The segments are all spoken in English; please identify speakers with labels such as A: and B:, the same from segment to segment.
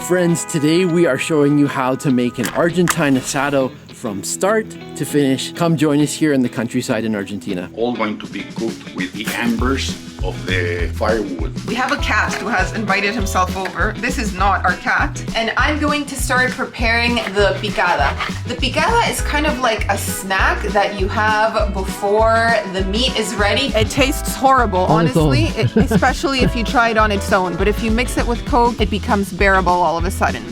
A: friends, today we are showing you how to make an Argentine asado from start to finish. Come join us here in the countryside in Argentina.
B: All going to be cooked with the embers of the firewood.
C: We have a cat who has invited himself over. This is not our cat. And I'm going to start preparing the picala. The picala is kind of like a snack that you have before the meat is ready. It tastes horrible, honestly, especially if you try it on its own. But if you mix it with Coke, it becomes bearable all of a sudden.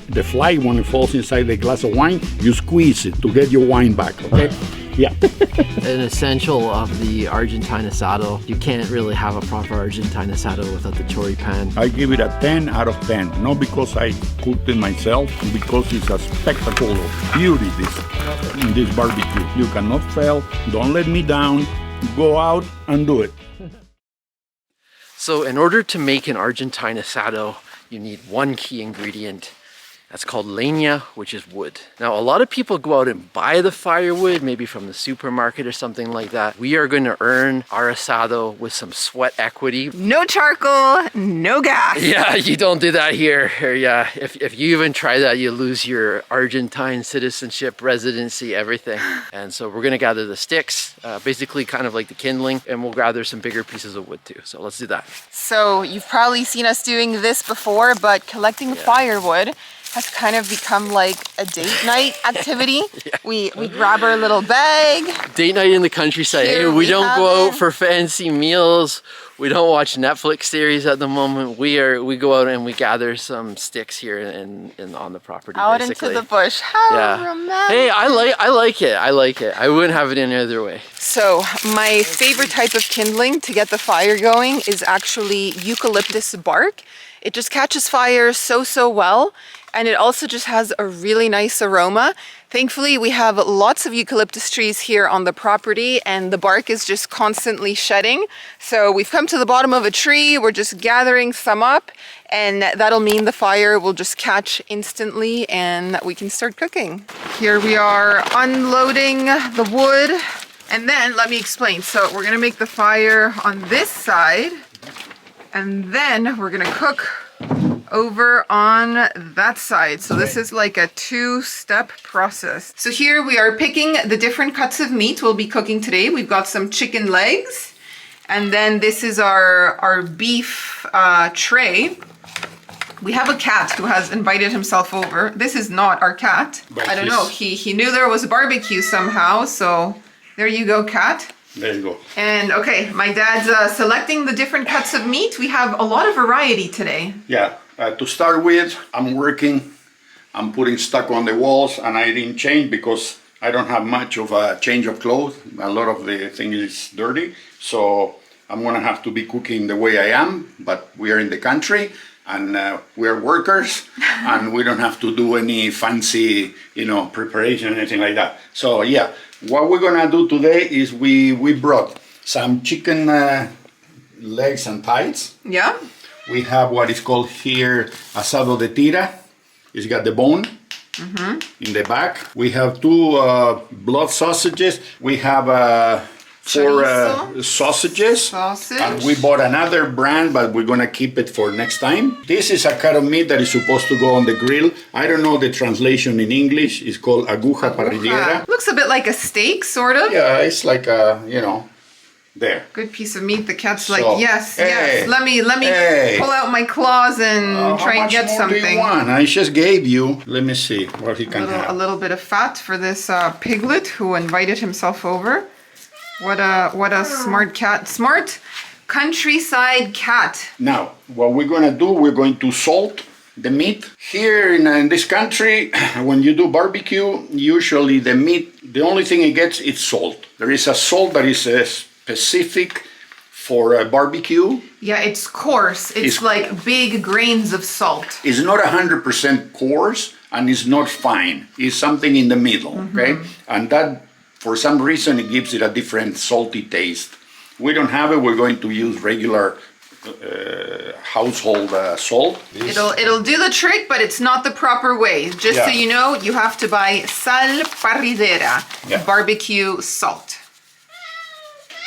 B: The fly, when it falls inside the glass of wine, you squeeze it to get your wine back, okay? Yeah.
A: An essential of the Argentine asado. You can't really have a proper Argentine asado without the chori pan.
B: I give it a 10 out of 10. Not because I cooked it myself, because it's a spectacle of beauty in this barbecue. You cannot fail. Don't let me down. Go out and do it.
A: So in order to make an Argentine asado, you need one key ingredient. That's called leña, which is wood. Now, a lot of people go out and buy the firewood, maybe from the supermarket or something like that. We are going to earn our asado with some sweat equity.
C: No charcoal, no gas.
A: Yeah, you don't do that here. Yeah, if you even try that, you lose your Argentine citizenship, residency, everything. And so we're going to gather the sticks, basically kind of like the kindling, and we'll gather some bigger pieces of wood too. So let's do that.
C: So you've probably seen us doing this before, but collecting firewood has kind of become like a date night activity. Yeah. We grab our little bag.
A: Date night in the countryside. Hey, we don't go out for fancy meals. We don't watch Netflix series at the moment. We go out and we gather some sticks here in on the property.
C: Out
A: basically.
C: Into the bush. How romantic.
A: Hey, I like it. I like it. I wouldn't have it any other way.
C: So my favorite type of kindling to get the fire going is actually eucalyptus bark. It just catches fire so well. And it also just has a really nice aroma. Thankfully, we have lots of eucalyptus trees here on the property and the bark is just constantly shedding. So we've come to the bottom of a tree, we're just gathering some up and that'll mean the fire will just catch instantly and we can start cooking. Here we are unloading the wood. And then let me explain. So we're gonna make the fire on this side and then we're gonna cook over on that side. So this is like a two-step process. So here we are picking the different cuts of meat we'll be cooking today. We've got some chicken legs, and then this is our beef tray. We have a cat who has invited himself over. This is not our cat. But I don't know, he knew there was a barbecue somehow, so there you go, cat.
B: There you go.
C: And okay, my dad's selecting the different cuts of meat. We have a lot of variety today.
B: Yeah. To start with, I'm putting stuck on the walls and I didn't change because I don't have much of a change of clothes. A lot of the thing is dirty. So I'm gonna have to be cooking the way I am, but we are in the country and we are workers and we don't have to do any fancy, preparation or anything like that. So yeah, what we're gonna do today is we brought some chicken legs and thighs.
C: Yeah.
B: We have what is called here asado de tira. It's got the bone in the back. We have two blood sausages. We have 4 sausages. And we bought another brand, but we're gonna keep it for next time. This is a cut of meat that is supposed to go on the grill. I don't know the translation in English. It's called aguja parrillera.
C: Looks a bit like a steak, sort of.
B: Yeah, it's like a, there.
C: Good piece of meat. The cat's like, yes. Let me pull out my claws and try and get something.
B: Do you want? I just gave you. Let me see what he can have.
C: A little bit of fat for this piglet who invited himself over. What a smart cat. Smart countryside cat.
B: Now, what we're gonna do, we're going to salt the meat. Here in this country, when you do barbecue, usually the meat, the only thing it gets is salt. There is a salt that is specific for a barbecue.
C: Yeah, it's coarse. It's like big grains of salt.
B: It's not 100% coarse and it's not fine. It's something in the middle, okay? And that, for some reason, it gives it a different salty taste. We don't have it. We're going to use regular household salt.
C: It'll do the trick, but it's not the proper way. Just so you know, you have to buy sal parrillera, barbecue salt.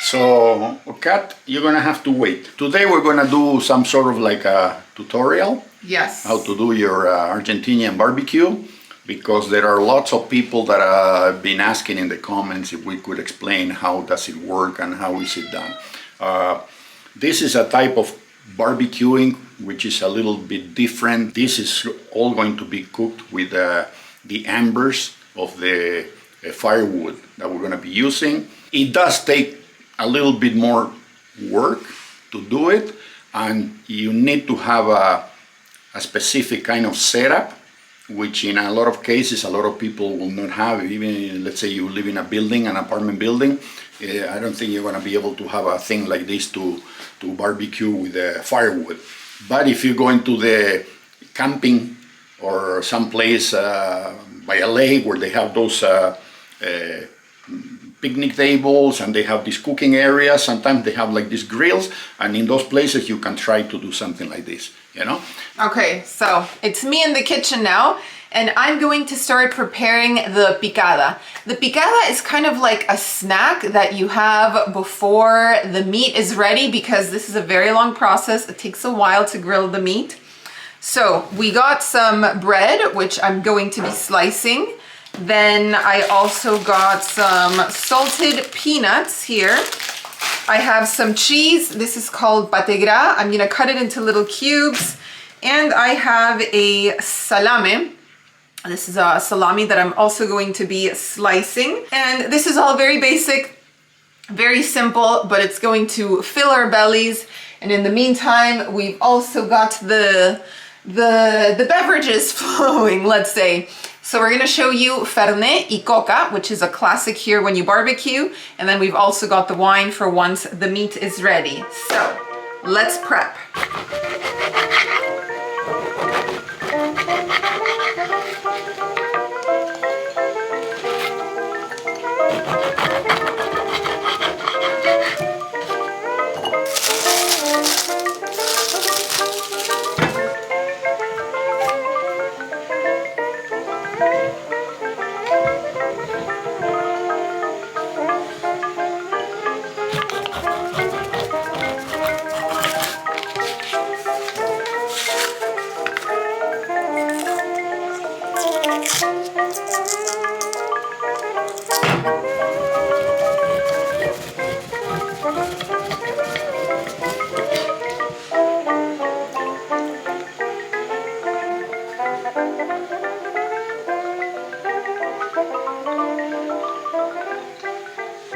B: So, Kat, you're gonna have to wait. Today we're gonna do some sort of like a tutorial.
C: Yes.
B: How to do your Argentinian barbecue, because there are lots of people that have been asking in the comments if we could explain how does it work and how is it done. This is a type of barbecuing which is a little bit different. This is all going to be cooked with the embers of the firewood that we're going to be using. It does take a little bit more work to do it, and you need to have a specific kind of setup, which in a lot of cases a lot of people will not have. Even let's say you live in a building, an apartment building, I don't think you're going to be able to have a thing like this to barbecue with firewood. But if you go into the camping or someplace by a lake where they have those picnic tables and they have these cooking areas, sometimes they have like these grills, and in those places you can try to do something like this, you know?
C: Okay, so it's me in the kitchen now, and I'm going to start preparing the picada. The picada is kind of like a snack that you have before the meat is ready, because this is a very long process. It takes a while to grill the meat. So we got some bread, which I'm going to be slicing. Then I also got some salted peanuts here. I have some cheese. This is called pate gras. I'm gonna cut it into little cubes. And I have a salame. This is a salami that I'm also going to be slicing. And this is all very basic, very simple, but it's going to fill our bellies. And in the meantime, we've also got the beverages flowing, let's say. So we're gonna show you Fernet y Coca, which is a classic here when you barbecue. And then we've also got the wine for once the meat is ready. So let's prep.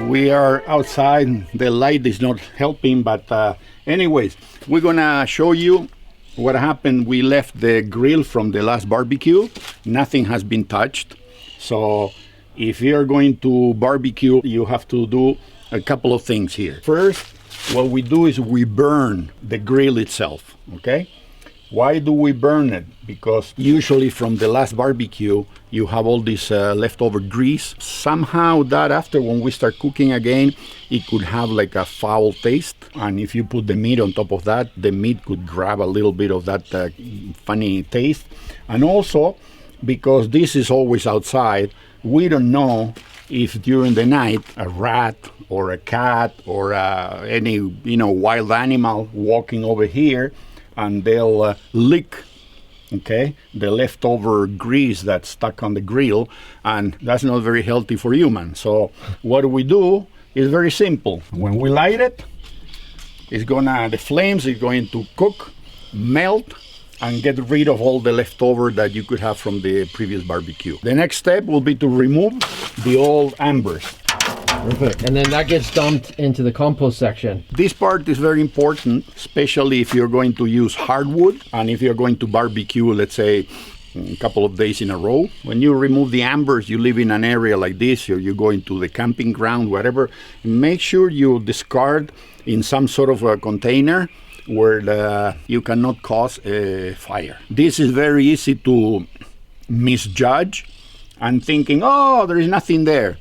B: We are outside, the light is not helping, but anyways, we're gonna show you what happened. We left the grill from the last barbecue. Nothing has been touched. So if you're going to barbecue, you have to do a couple of things here. First, what we do is we burn the grill itself, okay? Why do we burn it? Because usually from the last barbecue, you have all this leftover grease. Somehow that after when we start cooking again, it could have like a foul taste. And if you put the meat on top of that, the meat could grab a little bit of that funny taste. And also, because this is always outside, we don't know if during the night a rat or a cat or any wild animal walking over here, and they'll lick, okay, the leftover grease that's stuck on the grill, and that's not very healthy for humans. So what we do is very simple. When we light it, the flames is going to cook, melt, and get rid of all the leftover that you could have from the previous barbecue. The next step will be to remove the old embers.
A: Perfect. And then that gets dumped into the compost section.
B: This part is very important, especially if you're going to use hardwood and if you're going to barbecue, let's say, a couple of days in a row. When you remove the embers, you live in an area like this, or you go into the camping ground, whatever, make sure you discard in some sort of a container where you cannot cause a fire. This is very easy to misjudge and thinking, oh, there is nothing there.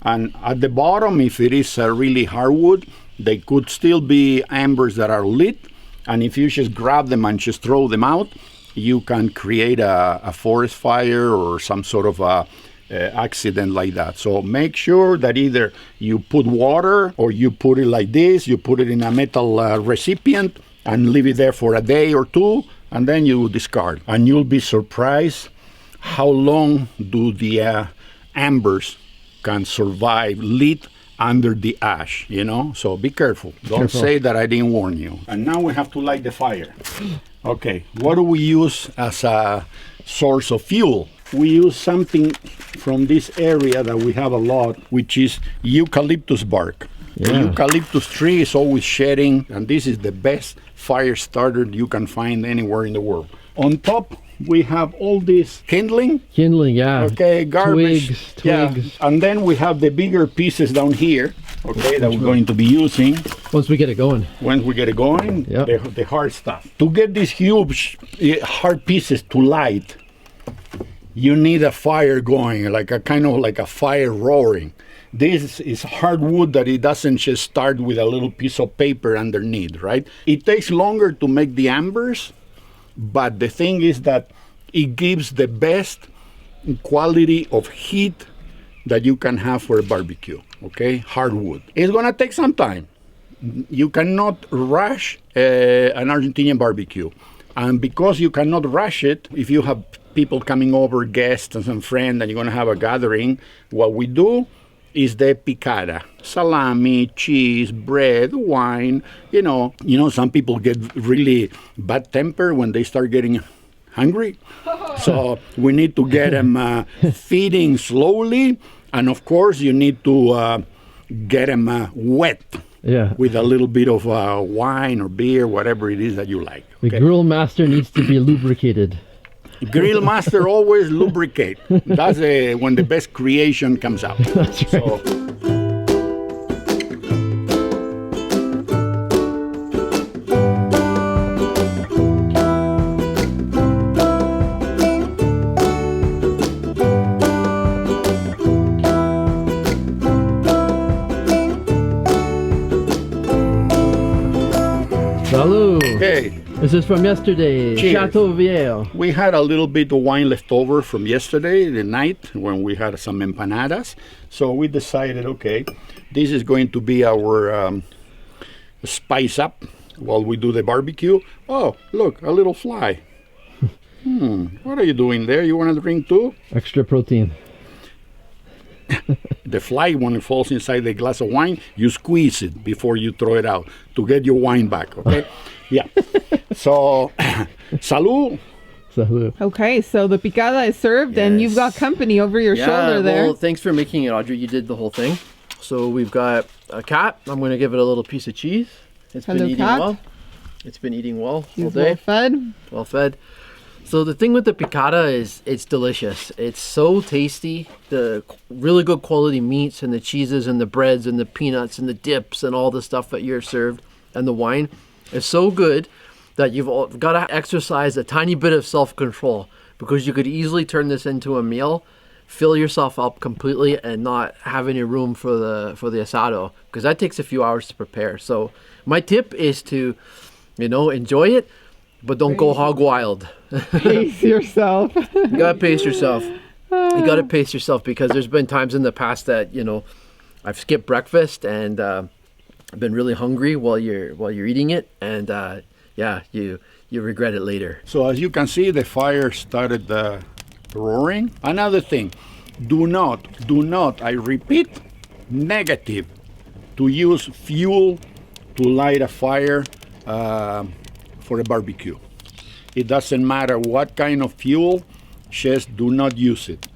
B: And at the bottom, if it is really hardwood, they could still be embers that are lit. And if you just grab them and just throw them out, you can create a forest fire or some sort of a accident like that. So make sure that either you put water or you put it like this, you put it in a metal recipient and leave it there for a day or two, and then you discard. And you'll be surprised how long do the embers can survive lit under the ash, you know? So be careful. Don't say that I didn't warn you. And now we have to light the fire. Okay, what do we use as a source of fuel? We use something from this area that we have a lot, which is eucalyptus bark. The eucalyptus tree is always shedding, and this is the best fire starter you can find anywhere in the world. On top, we have all this kindling.
A: Kindling, yeah.
B: Okay, garbage.
A: Twigs.
B: Yeah. And then we have the bigger pieces down here, okay, that we're going to be using.
A: Once we get it going.
B: When we get it going, the hard stuff. To get these huge hard pieces to light, you need a fire going, like a kind of like a fire roaring. This is hardwood that it doesn't just start with a little piece of paper underneath, right? It takes longer to make the embers, but the thing is that it gives the best quality of heat that you can have for a barbecue, okay? Hardwood. It's gonna take some time. You cannot rush an Argentinian barbecue. And because you cannot rush it, if you have people coming over, guests and some friends, and you're gonna have a gathering, what we do is the picada. Salami, cheese, bread, wine. You know, some people get really bad temper when they start getting hungry. So we need to get them feeding slowly. And of course, you need to get them wet.
A: Yeah.
B: With a little bit of wine or beer, whatever it is that you like.
A: Okay? The grill master needs to be lubricated.
B: Grill master always lubricate. That's when the best creation comes out.
A: That's right.
B: So,
A: Salud.
B: okay.
A: This is from yesterday.
B: Cheers.
A: Chateau Viejo.
B: We had a little bit of wine left over from yesterday, the night, when we had some empanadas. So we decided, okay, this is going to be our spice up while we do the barbecue. Oh, look, a little fly. What are you doing there? You want to drink too?
A: Extra protein.
B: The fly, when it falls inside the glass of wine, you squeeze it before you throw it out to get your wine back, okay? Yeah. So, salud.
A: Salud.
C: Okay, so the picada is served and you've got company over your shoulder there.
A: Well, thanks for making it, Audrey. You did the whole thing. So we've got a cat. I'm going to give it a little piece of cheese. It's been eating well. It's been eating well all day.
C: Well fed.
A: Well fed. So the thing with the picada is it's delicious. It's so tasty. The really good quality meats and the cheeses and the breads and the peanuts and the dips and all the stuff that you're served and the wine is so good that you've got to exercise a tiny bit of self-control, because you could easily turn this into a meal, fill yourself up completely and not have any room for the asado, because that takes a few hours to prepare. So my tip is to, enjoy it, but don't go hog wild.
C: Pace yourself.
A: You gotta pace yourself. You gotta pace yourself, because there's been times in the past that I've skipped breakfast and I've been really hungry while you're eating it, and you regret it later.
B: So as you can see, the fire started roaring. Another thing, do not, I repeat, negative, to use fuel to light a fire for a barbecue. It doesn't matter what kind of fuel, just do not use it.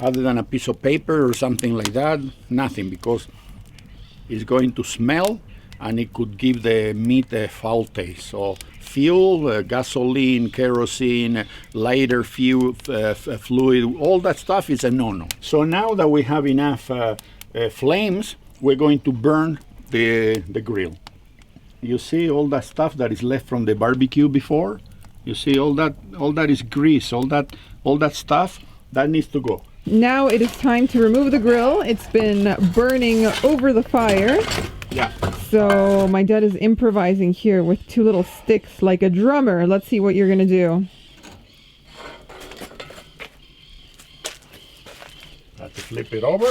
B: Other than a piece of paper or something like that, nothing, because it's going to smell and it could give the meat a foul taste. So fuel, gasoline, kerosene, lighter fuel, fluid, all that stuff is a no-no. So now that we have enough flames, we're going to burn the grill. You see all that stuff that is left from the barbecue before? You see all that is grease, all that stuff that needs to go.
C: Now it is time to remove the grill. It's been burning over the fire.
B: Yeah.
C: So my dad is improvising here with two little sticks like a drummer. Let's see what you're gonna do.
B: Flip it over.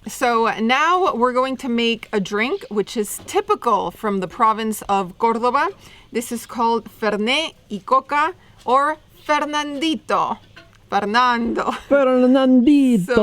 C: So now we're going to make a drink which is typical from the province of Córdoba. This is called Fernet y Coca or Fernandito. Fernando.
A: Fernandito.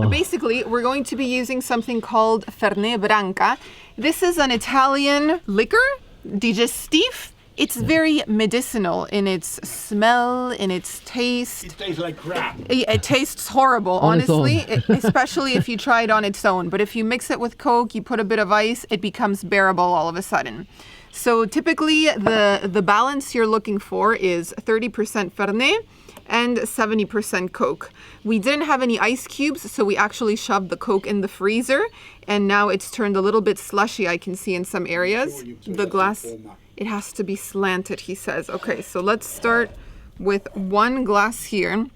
C: So basically, we're going to be using something called Fernet Branca. This is an Italian liquor, digestif. It's very medicinal in its smell, in its taste.
B: It tastes like crap.
C: It tastes horrible,
A: On its
C: honestly, especially if you try it on its own. But if you mix it with Coke, you put a bit of ice, it becomes bearable all of a sudden. So typically, the balance you're looking for is 30% Fernet and 70% Coke. We didn't have any ice cubes, so we actually shoved the Coke in the freezer, and now it's turned a little bit slushy, I can see in some areas. The glass, it has to be slanted, he says. Okay, so let's start with one glass here.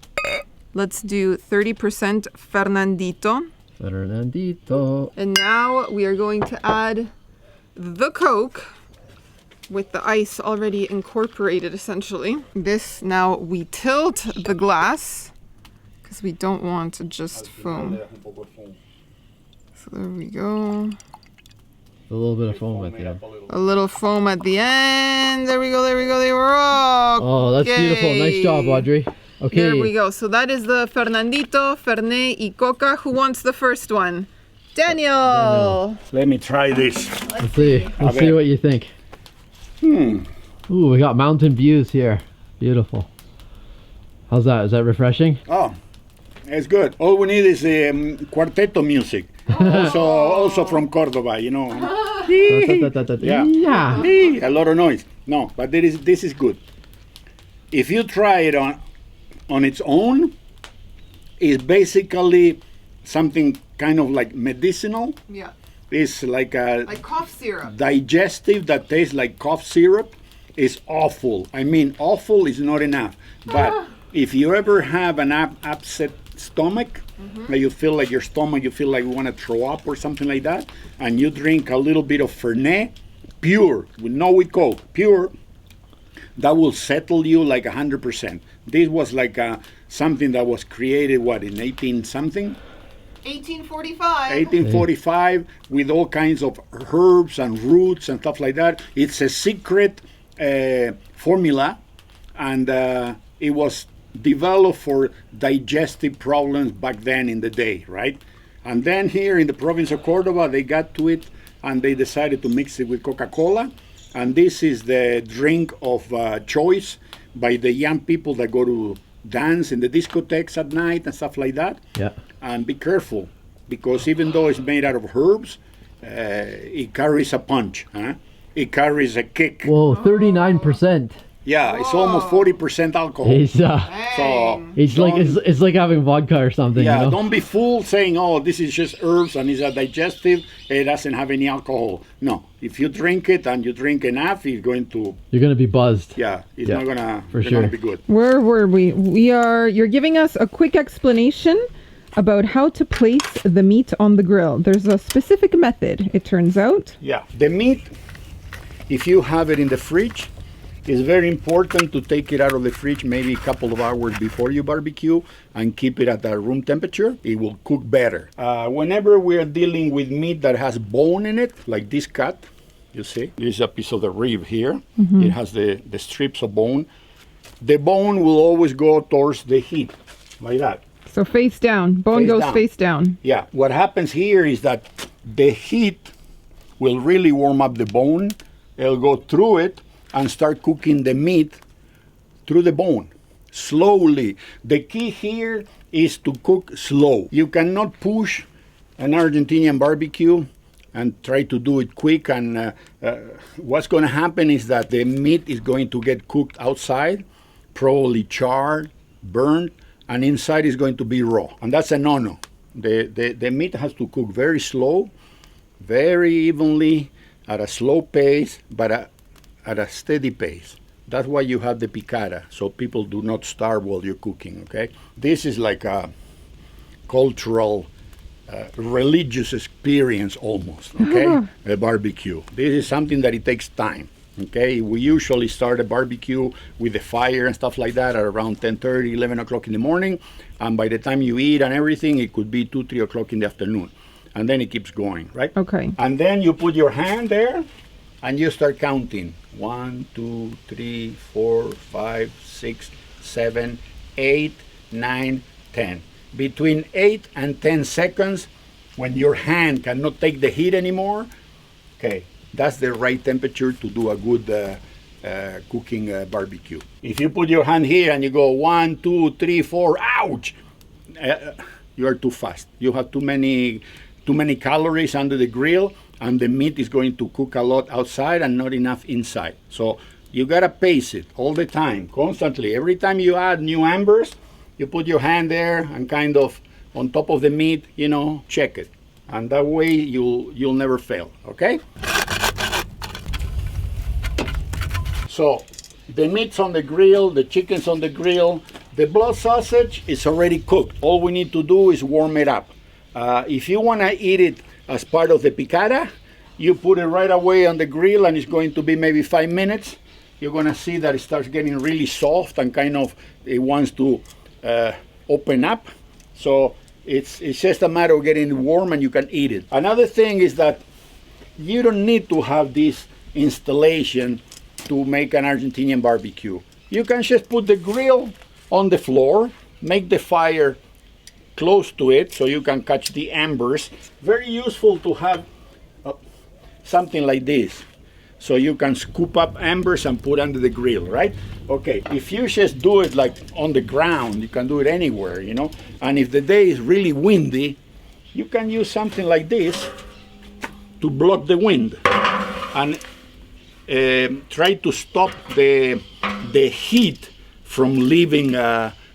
C: Let's do 30% Fernandito.
A: Fernandito.
C: And now we are going to add the Coke with the ice already incorporated, essentially. This, now we tilt the glass because we don't want just foam. So there we go.
A: A little bit of foam at the end.
C: A little foam at the end. There we go, there we go, there we go.
A: Oh, that's beautiful. Nice job, Audrey. Okay.
C: There we go. So that is the Fernandito, Fernet y Coca. Who wants the first one? Daniel.
B: Let me try this.
A: Let's see. Let's see what you think. Ooh, we got mountain views here. Beautiful. How's that? Is that refreshing?
B: Oh, it's good. All we need is cuarteto music. Also from Córdoba, you know. Yeah.
A: Yeah.
B: A lot of noise. No, but this is good. If you try it on its own, it's basically something kind of like medicinal.
C: Yeah.
B: It's like a
C: Like cough syrup.
B: digestive that tastes like cough syrup. Is awful. I mean, awful is not enough. But if you ever have an upset stomach, like you feel like your stomach, you feel like you want to throw up or something like that, and you drink a little bit of Fernet, pure, with Coke, pure, that will settle you like 100%. This was like something that was created, what, in 18 something?
C: 1845.
B: 1845, with all kinds of herbs and roots and stuff like that. It's a secret formula, and it was developed for digestive problems back then in the day, right? And then here in the province of Cordoba, they got to it and they decided to mix it with Coca-Cola. And this is the drink of choice by the young people that go to dance in the discotheques at night and stuff like that.
A: Yeah.
B: And be careful, because even though it's made out of herbs, it carries a punch. Huh? It carries a kick.
A: Whoa, 39%.
B: Yeah, it's almost 40% alcohol.
A: It's
B: So
A: it's like it's like having vodka or something.
B: yeah,
A: you know?
B: don't be fooled saying, "Oh, this is just herbs and it's a digestive. It doesn't have any alcohol." No, if you drink it and you drink enough, you're
A: You're gonna be buzzed.
B: it's not gonna
A: for
B: it's
A: sure.
B: gonna be good.
C: Where were we? You're giving us a quick explanation about how to place the meat on the grill. There's a specific method, it turns out.
B: Yeah, the meat, if you have it in the fridge, it's very important to take it out of the fridge maybe a couple of hours before you barbecue and keep it at the room temperature. It will cook better. Whenever we are dealing with meat that has bone in it, like this cut, you see, this is a piece of the rib here. It has the strips of bone. The bone will always go towards the heat, like that.
C: So face down. Bone
B: Face
C: goes
B: down.
C: face down.
B: Yeah, what happens here is that the heat will really warm up the bone. It'll go through it and start cooking the meat through the bone, slowly. The key here is to cook slow. You cannot push an Argentinian barbecue and try to do it quick, and what's going to happen is that the meat is going to get cooked outside, probably charred, burned, and inside is going to be raw, and that's a no-no. The meat has to cook very slow, very evenly, at a slow pace, but at a steady pace. That's why you have the picala, so people do not starve while you're cooking, okay? This is like a cultural, religious experience almost, okay? A barbecue. This is something that it takes time, okay? We usually start a barbecue with the fire and stuff like that at around 10:30, 11 o'clock in the morning, and by the time you eat and everything, it could be 2, 3 o'clock in the afternoon. And then it keeps going, right?
C: Okay.
B: And then you put your hand there, and you start counting. 1, 2, 3, 4, 5, 6, 7, 8, 9, 10. Between 8 and 10 seconds, when your hand cannot take the heat anymore, okay, that's the right temperature to do a good cooking barbecue. If you put your hand here and you go 1, 2, 3, 4, ouch, you are too fast. You have too many calories under the grill, and the meat is going to cook a lot outside and not enough inside. So you gotta pace it all the time, constantly. Every time you add new embers, you put your hand there and kind of on top of the meat, check it. And that way you'll never fail, okay? So the meat's on the grill, the chicken's on the grill, the blood sausage is already cooked. All we need to do is warm it up. If you wanna eat it as part of the picada, you put it right away on the grill, and it's going to be maybe 5 minutes. You're gonna see that it starts getting really soft and kind of, it wants to open up. So it's just a matter of getting it warm and you can eat it. Another thing is that you don't need to have this installation to make an Argentinian barbecue. You can just put the grill on the floor, make the fire close to it so you can catch the embers. Very useful to have something like this, so you can scoop up embers and put under the grill, right? Okay, if you just do it like on the ground, you can do it anywhere, and if the day is really windy, you can use something like this to block the wind and try to stop the heat from leaving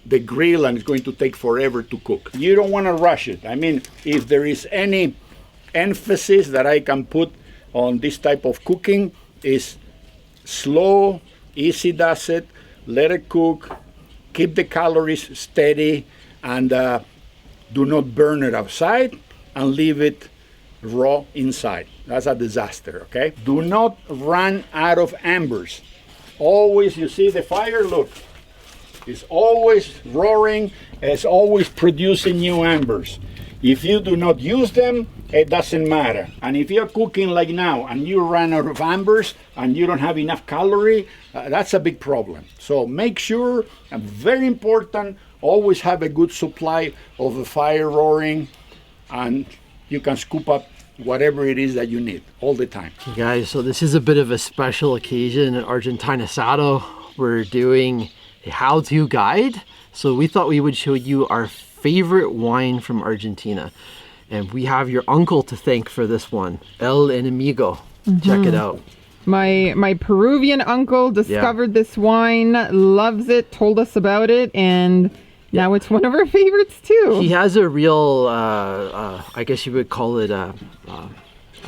B: the grill, and it's going to take forever to cook. You don't want to rush it. I mean, if there is any emphasis that I can put on this type of cooking, is slow, easy does it, let it cook, keep the calories steady, and do not burn it outside, and leave it raw inside. That's a disaster, okay? Do not run out of embers. Always, you see the fire, look, it's always roaring, it's always producing new embers. If you do not use them, it doesn't matter. And if you're cooking like now and you run out of embers and you don't have enough calorie, that's a big problem. So make sure, and very important, always have a good supply of the fire roaring, and you can scoop up whatever it is that you need all the time.
A: Okay guys, so this is a bit of a special occasion at Argentine Asado. We're doing a how-to guide. So we thought we would show you our favorite wine from Argentina. And we have your uncle to thank for this one, El Enemigo. Check it out.
C: My Peruvian uncle discovered this wine, loves it, told us about it, and now it's one of our favorites too.
A: He has a real, I guess you would call it a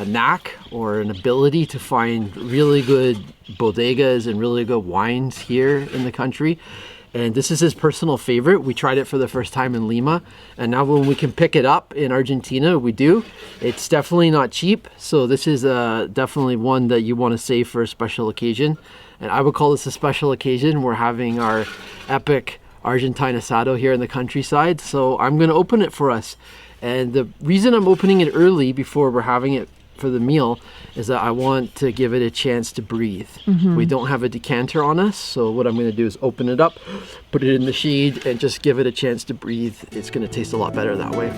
A: knack or an ability to find really good bodegas and really good wines here in the country. And this is his personal favorite. We tried it for the first time in Lima, and now when we can pick it up in Argentina, we do. It's definitely not cheap, so this is definitely one that you want to save for a special occasion. And I would call this a special occasion. We're having our epic Argentine Asado here in the countryside, so I'm going to open it for us. And the reason I'm opening it early before we're having it for the meal is that I want to give it a chance to breathe. We don't have a decanter on us, so what I'm going to do is open it up, put it in the shade, and just give it a chance to breathe. It's going to taste a lot better that way.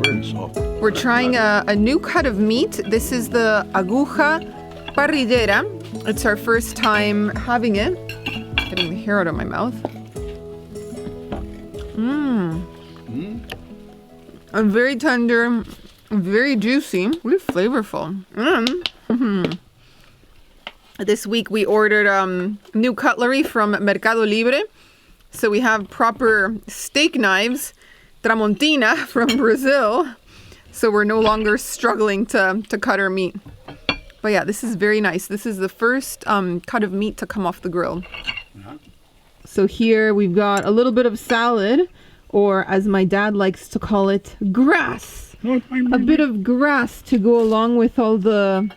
B: Very soft.
C: We're trying a new cut of meat. This is the aguja parrillera. It's our first time having it. Getting the hair out of my mouth. And very tender, very juicy, really flavorful. This week we ordered new cutlery from Mercado Libre. So we have proper steak knives, Tramontina from Brazil. So we're no longer struggling to cut our meat. But yeah, this is very nice. This is the first cut of meat to come off the grill. So here we've got a little bit of salad, or as my dad likes to call it, grass. A bit of grass to go along with all the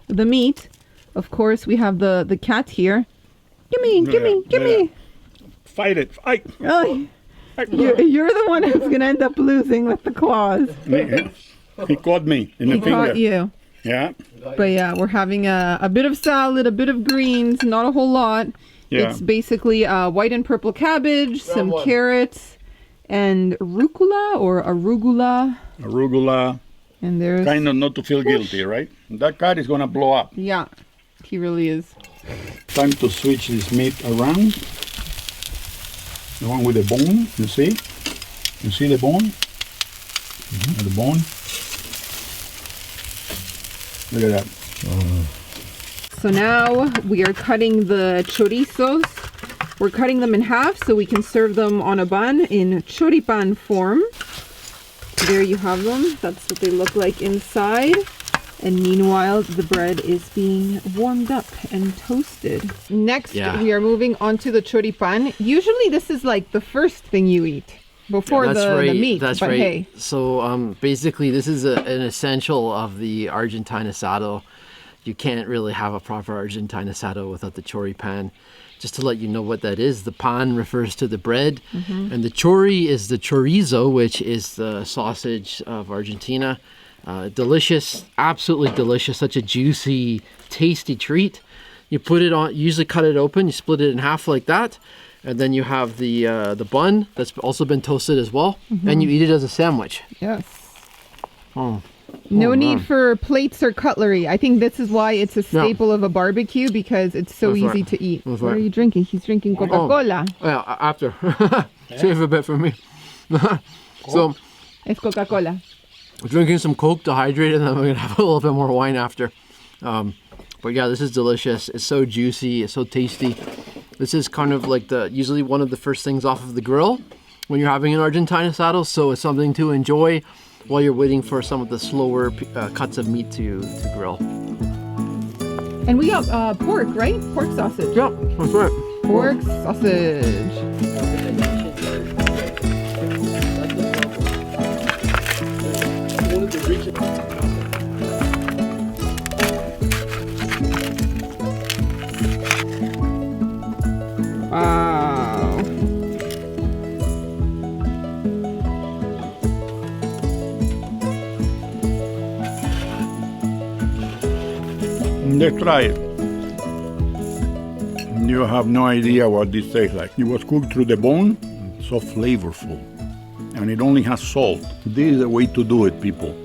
C: meat. Of course, we have the cat here. Gimme.
B: Fight it, fight.
C: Oh, you're the one who's gonna end up losing with the claws.
B: He caught me in the
C: He
B: finger.
C: caught you.
B: Yeah.
C: But yeah, we're having a bit of salad, a bit of greens, not a whole lot.
B: Yeah.
C: It's basically white and purple cabbage, some carrots, and rucola or arugula.
B: Arugula.
C: And there's...
B: Kind of not to feel guilty, right? That cat is gonna blow up.
C: Yeah, he really is.
B: Time to switch this meat around. The one with the bone, you see? You see the bone? The bone. Look at that.
C: So now we are cutting the chorizos. We're cutting them in half so we can serve them on a bun in choripan form. There you have them. That's what they look like inside. And meanwhile, the bread is being warmed up and toasted. Next, we are moving on to the choripan. Usually this is like the first thing you eat before the meat.
A: That's
C: but
A: right.
C: Hey.
A: So basically this is an essential of the Argentine Asado. You can't really have a proper Argentine Asado without the choripan. Just to let you know what that is, the pan refers to the bread, and the chori is the chorizo, which is the sausage of Argentina. Delicious, absolutely delicious, such a juicy, tasty treat. You put it on, usually cut it open, you split it in half like that, and then you have the bun that's also been toasted as well, and you eat it as a sandwich.
C: Yes.
A: Oh.
C: No need for plates or cutlery. I think this is why it's a staple of a barbecue, because it's so easy to eat. What are you drinking? He's drinking Coca-Cola.
A: Oh, yeah, after. Save a bit for me. So,
C: It's Coca-Cola.
A: we're drinking some Coke to hydrate, and then we're going to have a little bit more wine after. But yeah, this is delicious. It's so juicy. It's so tasty. This is kind of like usually one of the first things off of the grill when you're having an Argentine asado. So it's something to enjoy while you're waiting for some of the slower cuts of meat to grill.
C: And we got pork, right? Pork sausage.
A: Yeah, that's right.
C: Pork sausage. Wow.
B: Let's try it. You have no idea what this tastes like. It was cooked through the bone, so flavorful. And it only has salt. This is the way to do it, people.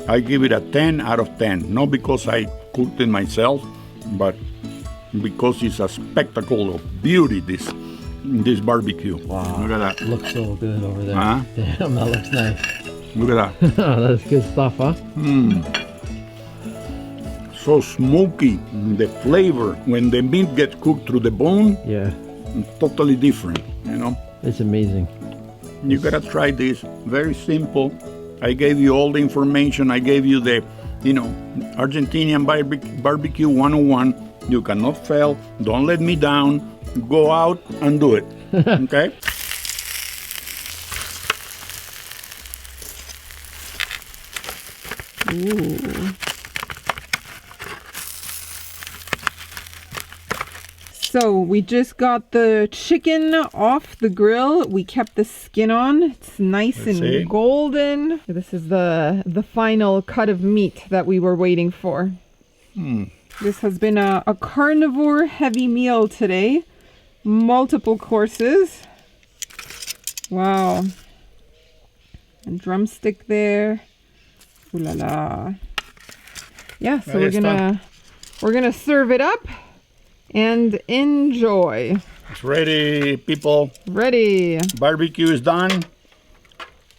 B: I give it a 10 out of 10. Not because I cooked it myself, but because it's a spectacle of beauty, this barbecue.
A: Wow.
B: Look at that.
A: Looks so good over there.
B: Huh?
A: Damn, that looks nice.
B: Look at that.
A: That's good stuff, huh?
B: So smoky. The flavor, when the meat gets cooked through the bone,
A: Yeah,
B: it's totally different, you know?
A: it's amazing.
B: You gotta try this. Very simple. I gave you all the information. I gave you the, Argentinian barbecue 101. You cannot fail. Don't let me down. Go out and do it. Okay?
C: Ooh. So we just got the chicken off the grill. We kept the skin on. It's nice and golden. This is the final cut of meat that we were waiting for. This has been a carnivore heavy meal today. Multiple courses. Wow. And drumstick there. Ooh la la. Yeah, so we're gonna serve it up and enjoy.
B: It's ready, people.
C: Ready.
B: Barbecue is done.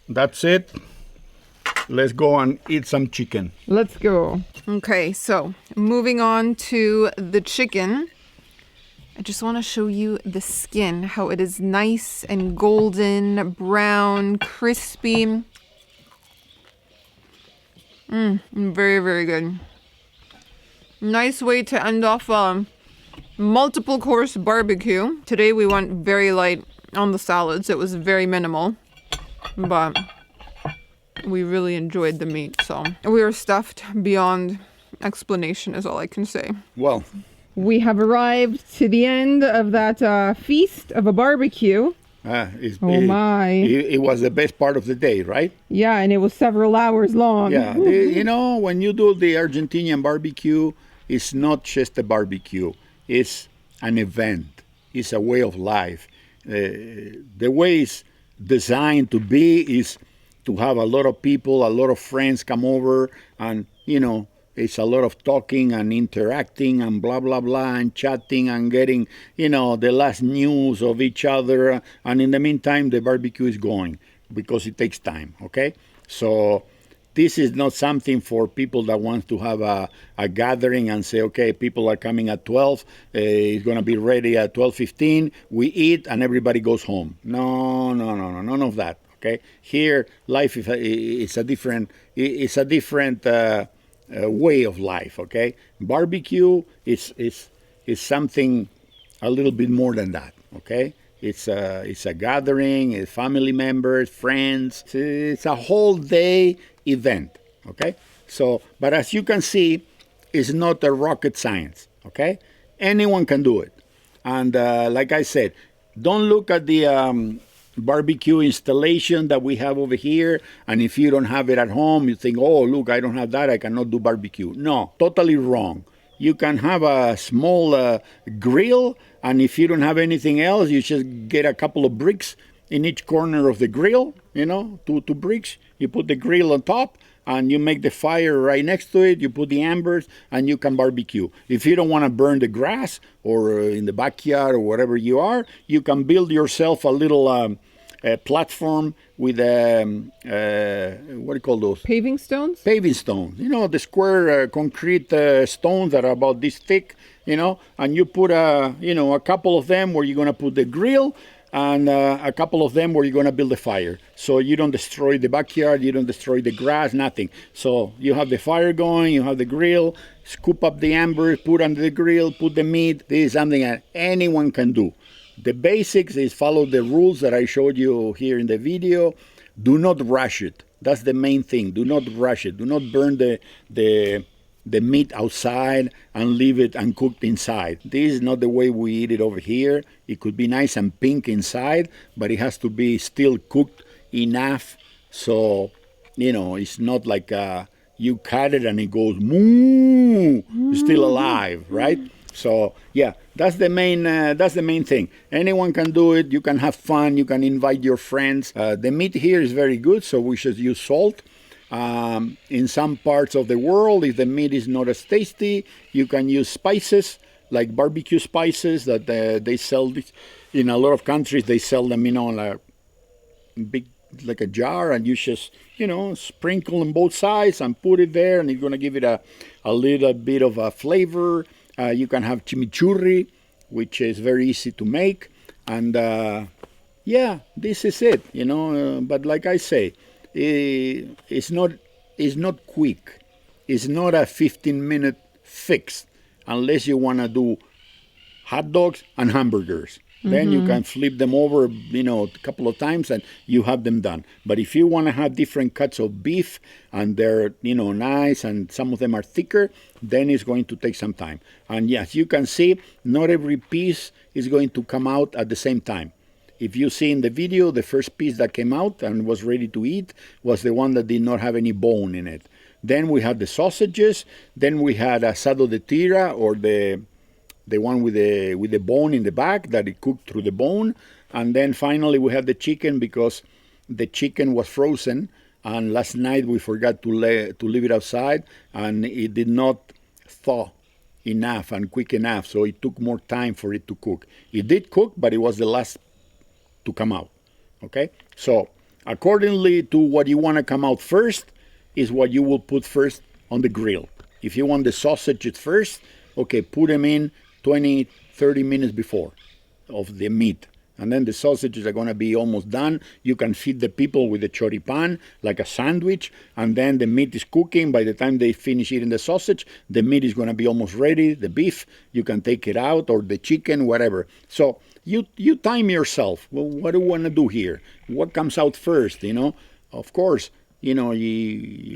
B: That's it. Let's go and eat some chicken.
C: Let's go. Okay, so moving on to the chicken. I just want to show you the skin, how it is nice and golden, brown, crispy. Very, very good. Nice way to end off a multiple course barbecue. Today we went very light on the salads. It was very minimal, but we really enjoyed the meat. So we were stuffed beyond explanation is all I can say.
B: Well,
C: We have arrived to the end of that feast of a barbecue.
B: it was the best part of the day, right?
C: Yeah, and it was several hours long.
B: Yeah, you know, when you do the Argentinian barbecue, it's not just a barbecue. It's an event. It's a way of life. The way it's designed to be is to have a lot of people, a lot of friends come over, and, you know, it's a lot of talking and interacting and blah, blah, blah, and chatting and getting, you know, the last news of each other. And in the meantime, the barbecue is going because it takes time, okay? So this is not something for people that want to have a gathering and say, okay, people are coming at 12, it's going to be ready at 12:15, we eat and everybody goes home. No, none of that, okay? Here, life is a different, way of life, okay? Barbecue is something a little bit more than that, okay? It's a gathering, it's family members, friends. It's a whole day event, okay? So, but as you can see, it's not a rocket science, okay? Anyone can do it. And like I said, don't look at the barbecue installation that we have over here, and if you don't have it at home, you think, oh, look, I don't have that, I cannot do barbecue. No, totally wrong. You can have a small grill, and if you don't have anything else, you just get a couple of bricks in each corner of the grill, you know, two bricks. You put the grill on top, and you make the fire right next to it. You put the embers, and you can barbecue. If you don't want to burn the grass or in the backyard or wherever you are, you can build yourself a little platform with what do you call those?
C: Paving stones?
B: Paving stones. You know, the square concrete stones that are about this thick, you know, and you put a couple of them where you're going to put the grill, and a couple of them where you're going to build a fire. So you don't destroy the backyard, you don't destroy the grass, nothing. So you have the fire going, you have the grill, scoop up the embers, put under the grill, put the meat. This is something that anyone can do. The basics is follow the rules that I showed you here in the video. Do not rush it. That's the main thing. Do not rush it. Do not burn the meat outside and leave it uncooked inside. This is not the way we eat it over here. It could be nice and pink inside, but it has to be still cooked enough so, you know, it's not like you cut it and it goes moo, it's still alive, right? So yeah, that's the main thing. Anyone can do it. You can have fun. You can invite your friends. The meat here is very good, so we should use salt. In some parts of the world, if the meat is not as tasty, you can use spices like barbecue spices that they sell. In a lot of countries, they sell them, you know, in a big, like a jar, and you just, you know, sprinkle on both sides and put it there, and it's going to give it a little bit of a flavor. You can have chimichurri, which is very easy to make, and yeah, this is it, you know. But like I say, it's not quick. It's not a 15-minute fix unless you want to do hot dogs and hamburgers. Then you can flip them over, you know, a couple of times and you have them done. But if you want to have different cuts of beef and they're, you know, nice and some of them are thicker, then it's going to take some time. And yes, you can see not every piece is going to come out at the same time. If you see in the video, the first piece that came out and was ready to eat was the one that did not have any bone in it. Then we had the sausages. Then we had asado de tira, or the one with the bone in the back that it cooked through the bone. And then finally we had the chicken, because the chicken was frozen, and last night we forgot to leave it outside, and it did not thaw enough and quick enough, so it took more time for it to cook. It did cook, but it was the last to come out. Okay, so accordingly to what you want to come out first is what you will put first on the grill. If you want the sausages first, okay, put them in 20, 30 minutes before of the meat. And then the sausages are going to be almost done. You can feed the people with the choripan like a sandwich, and then the meat is cooking. By the time they finish eating the sausage, the meat is going to be almost ready. The beef, you can take it out, or the chicken, whatever. So you time yourself. Well, what do you want to do here? What comes out first? You know, of course, you know,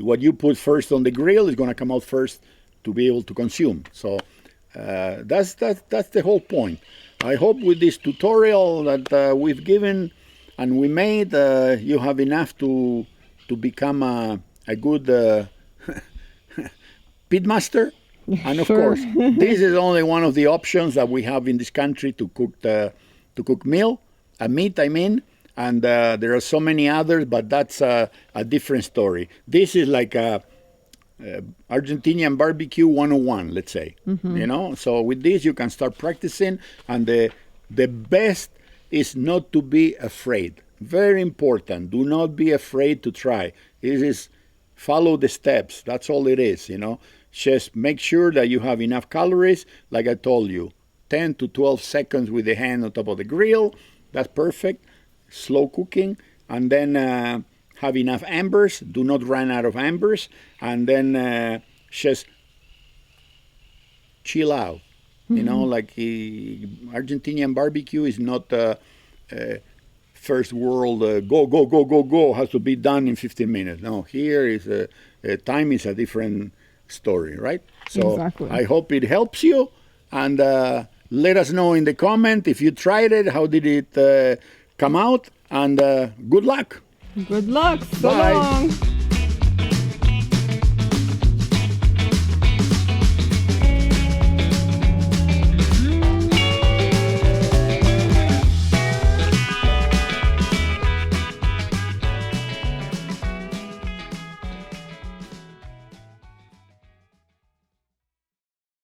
B: what you put first on the grill is going to come out first to be able to consume. So that's the whole point. I hope with this tutorial that we've given and we made, you have enough to become a good pit master. And of course, this is only one of the options that we have in this country to cook meat. I mean, and there are so many others, but that's a different story. This is like a Argentinian BBQ 101, let's say. You know, so with this you can start practicing, and the best is not to be afraid. Very important. Do not be afraid to try. It is follow the steps. That's all it is, you know. Just make sure that you have enough calories. Like I told you, 10 to 12 seconds with the hand on top of the grill. That's perfect. Slow cooking, and then have enough embers. Do not run out of embers, and then just chill out. You know, like Argentinian barbecue is not first world go has to be done in 15 minutes. No, here is time is a different story, right? So
C: Exactly.
B: I hope it helps you, and let us know in the comment if you tried it, how did it come out, and good luck.
C: Good luck. So
B: Bye.
C: long.